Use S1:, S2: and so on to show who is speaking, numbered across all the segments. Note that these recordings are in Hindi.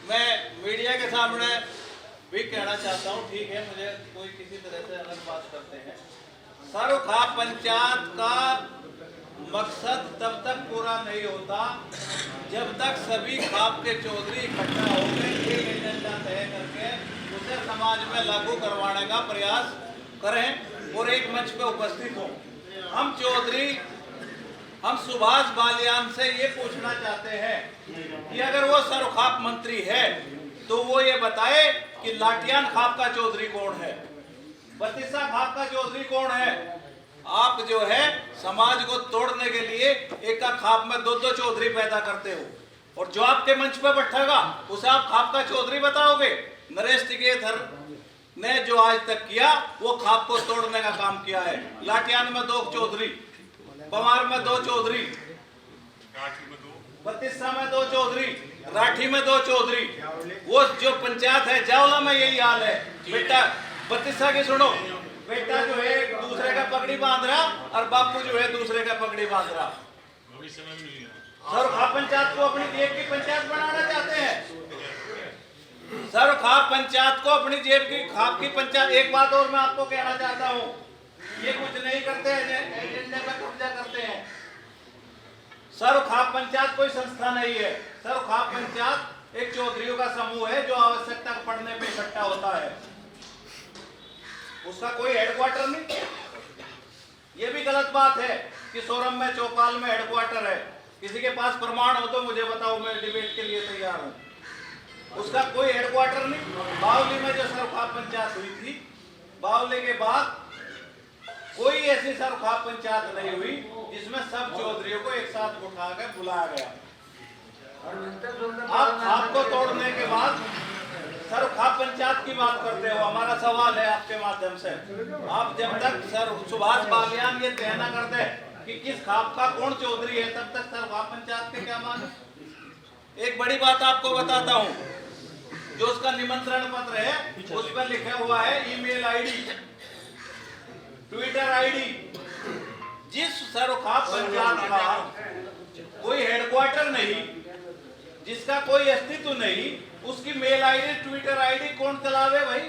S1: मैं मीडिया के सामने भी कहना चाहता हूँ, ठीक है, मुझे कोई किसी तरह से अलग बात करते हैं। सरोखाप पंचायत का मकसद तब तक पूरा नहीं होता जब तक सभी खाप के चौधरी इकट्ठा होकर एक एजेंडा तय करके उसे समाज में लागू करवाने का प्रयास करें और एक मंच पे उपस्थित हों। हम चौधरी, हम सुभाष बालियान से ये पूछना चाहते हैं कि अगर वो सरोखाप मंत्री है तो वो ये बताए कि लाटियान खाप का चौधरी कौन है, बत्तीसा खाप का चौधरी कौन है। आप जो है समाज को तोड़ने के लिए एक का खाप में दो दो चौधरी पैदा करते हो, और जो आपके मंच पे बैठेगा उसे आप खाप का चौधरी बताओगे। नरेश टिकेतर ने जो आज तक किया वो खाप को तोड़ने का काम किया है। लाटियान में 2 चौधरी, पवार में 2 चौधरी, बत्तीसा में 2 चौधरी, राठी में 2 चौधरी। वो जो पंचायत है जावला में यही हाल है। बेटा बत्तीसा की सुनो, बेटा जो है दूसरे का पगड़ी बांध रहा और बापू जो है दूसरे का पगड़ी बांध रहा। सरोखाप पंचायत को अपनी जेब की पंचायत बनाना चाहते हैं। सरोखाप पंचायत को अपनी जेब की खाप की पंचायत। एक बात और मैं आपको कहना चाहता हूँ, ये कुछ नहीं करते हैं, एजेंडे पे कब्जा करते हैं। सरोखाप पंचायत कोई संस्था नहीं है। सरोखाप पंचायत एक चौधरियों का समूह है जो आवश्यकता पड़ने पे इकट्ठा होता है। उसका कोई हेडक्वार्टर नहीं। ये भी गलत बात है कि सोरम में चौपाल में हेडक्वार्टर है। किसी के पास प्रमाण हो तो मुझे बताओ, मैं डिबेट के लिए तैयार हूँ। उसका कोई हेडक्वार्टर नहीं। बावली में जो सरोखाप पंचायत हुई थी, बावली के बाद कोई ऐसी सरोखाप पंचायत नहीं हुई जिसमें सब चौधरियों को एक साथ उठा कर बुलाया गया। आप खाप को तोड़ने के बाद सरोखाप पंचायत की बात करते हो। हमारा सवाल है आपके माध्यम से, आप जब तक सर सुभाष बालियान ये तय न करते कि किस खाप का कौन चौधरी है, तब तक सरोखाप पंचायत के क्या मान। एक बड़ी बात आपको बताता हूँ, जो उसका निमंत्रण पत्र है उस पर लिखा हुआ है ईमेल आईडी, ट्विटर आईडी। जिस सरोखाप पंचायत का कोई हेडक्वार्टर नहीं, जिसका कोई अस्तित्व नहीं, उसकी मेल आईडी ट्विटर आईडी कौन चलावे भाई।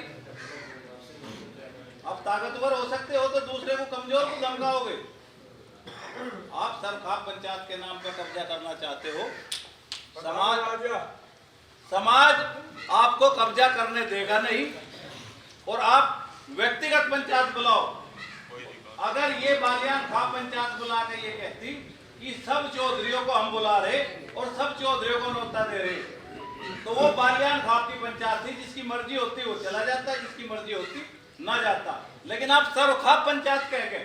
S1: आप ताकतवर हो सकते हो तो दूसरे को कमजोर को धमकाओगे। आप सरोखाप पंचायत के नाम पर कब्जा करना चाहते हो। समाज आपको कब्जा करने देगा नहीं, और आप व्यक्तिगत पंचायत बुलाओ। अगर ये बालियान खाप पंचायत बुला के ये कहती कि सब चौधरियों को हम बुला रहे और सब चौधरियों को न्योता दे रहे, तो वो बालियान खाप की पंचायत थी। जिसकी मर्जी होती वो चला जाता, जिसकी मर्जी होती ना जाता। लेकिन आप सरोखाप पंचायत कह के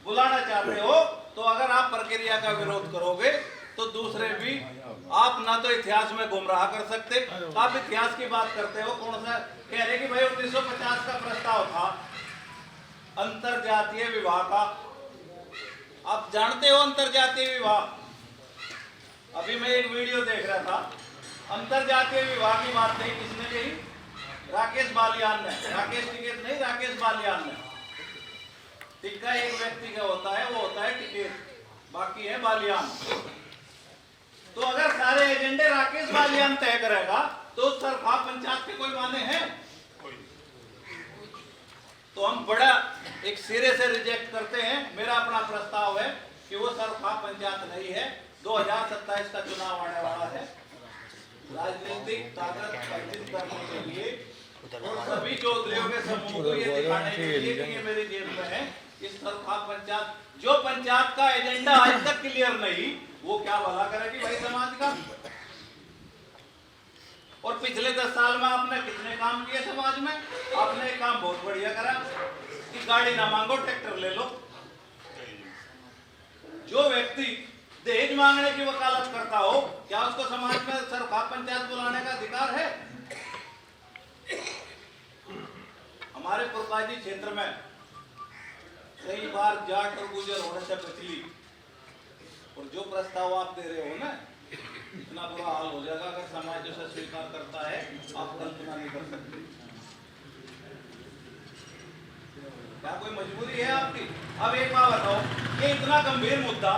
S1: बुलाना चाहते हो, तो अगर आप प्रक्रिया का विरोध करोगे तो दूसरे भी आप ना तो इतिहास में गुमराह कर सकते। आप इतिहास की बात करते हो, कौन सा कह रहे कि भाई 1950 का प्रस्ताव था अंतरजातीय विवाह का। आप जानते हो अंतरजातीय विवाह। अभी मैं एक वीडियो देख रहा था, अंतरजातीय विवाह की बात नहीं किसने कही, राकेश बालियान ने। राकेश टिकेत नहीं, राकेश बालियान ने। टिक्का एक व्यक्ति का होता है, वो होता है टिकेत, बाकी है बालियान। तो अगर सारे एजेंडे राकेश बालियान तय करेगा तो सरोखाप पंचायत के कोई माने हैं। तो हम बड़ा एक सिरे से रिजेक्ट करते हैं। मेरा अपना प्रस्ताव है कि वो सरोखाप पंचायत नहीं है। 2027 का चुनाव आने वाला है। राजनीतिक ताकत अर्जित करने के लिए और सभी चौधरियों के समूह को ये दिखाने के लिए कि ये मेरी जेब में है, इस सरोखाप पंचायत, जो पंचायत का एजेंडा आज तक क्लियर नहीं, वो क्या भला करेगी भाई समाज का। और पिछले 10 साल में आपने कितने काम किए समाज में। आपने एक काम बहुत बढ़िया करा कि गाड़ी ना मांगो, ट्रैक्टर ले लो। जो व्यक्ति दहेज मांगने की वकालत करता हो, क्या उसको समाज में सरोखाप पंचायत बुलाने का अधिकार है। हमारे पुरकाजी क्षेत्र में कई बार जाट और गुजर होने से बचली, और जो प्रस्ताव आप दे रहे हो ना, इतना बुरा हाल हो जाएगा अगर समाज उसे स्वीकार करता है, आप कल्पना नहीं कर सकते। क्या कोई मजबूरी है आपकी। अब एक बात बताओ, ये इतना गंभीर मुद्दा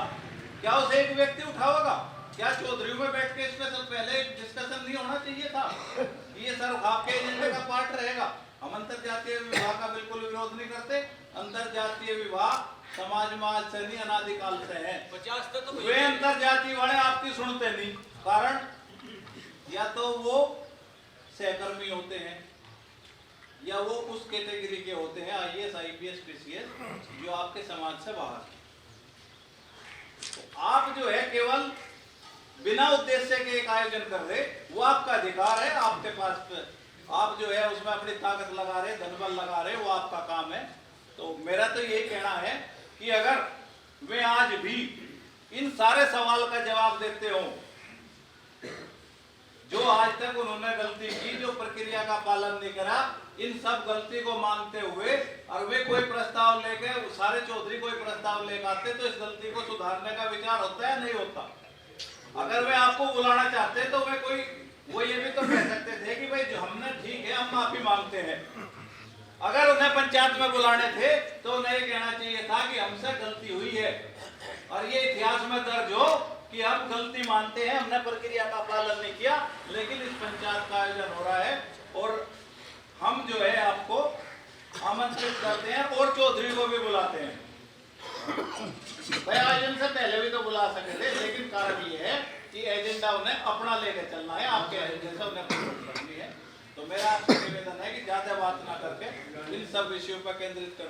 S1: क्या उसे एक व्यक्ति उठाएगा। क्या चौधरी में बैठ के इस पे सब पहले डिस्कशन नहीं होना चाहिए था कि ये सर आपके एजेंडे का पार्ट रहेगा? हम अंतर जातीय विवाह का बिल्कुल विरोध नहीं करते। अंतर जातीय विवाह समाज में आज से नहीं, अनादिकाल से है।
S2: 50 तक तो
S1: वे अंतर जाति वाले आपकी सुनते नहीं, कारण या तो वो सहकर्मी होते हैं या वो उस कैटेगरी के होते हैं, IAS, IPS, PCS, जो आपके समाज से बाहर है। तो आप जो है केवल बिना उद्देश्य के एक आयोजन कर रहे, वो आपका अधिकार है, आपके पास आप जो है उसमें अपनी ताकत लगा रहे, धनबल लगा रहे, वो आपका काम है। तो मेरा तो यही कहना है कि अगर वे आज भी इन सारे सवाल का जवाब देते हो जो आज तक उन्होंने गलती की, जो प्रक्रिया का पालन नहीं करा, इन सब गलती को मानते हुए और वे कोई प्रस्ताव लेके, सारे चौधरी कोई प्रस्ताव लेकर आते तो इस गलती को सुधारने का विचार होता है, नहीं होता? अगर वे आपको बुलाना चाहते तो वे कोई वो ये भी तो कह सकते थे कि भाई जो हमने ठीक है, हम माफी मांगते हैं। अगर उन्हें पंचायत में बुलाने थे तो उन्हें ये कहना चाहिए था कि हमसे गलती हुई है और ये इतिहास में दर्ज हो कि हम गलती मानते हैं, हमने प्रक्रिया का पालन नहीं किया, लेकिन इस पंचायत का आयोजन हो रहा है और हम जो है आपको आमंत्रित करते हैं और चौधरी को भी बुलाते हैं। भाई आयोजन से पहले भी तो बुला सकते थे, लेकिन कारण ये है कि एजेंडा उन्हें अपना लेकर चलना है, आपके एजेंडे से उन्हें करनी है। तो मेरा आपसे निवेदन है कि ज्यादा बात ना करके इन सब विषयों पर केंद्रित कर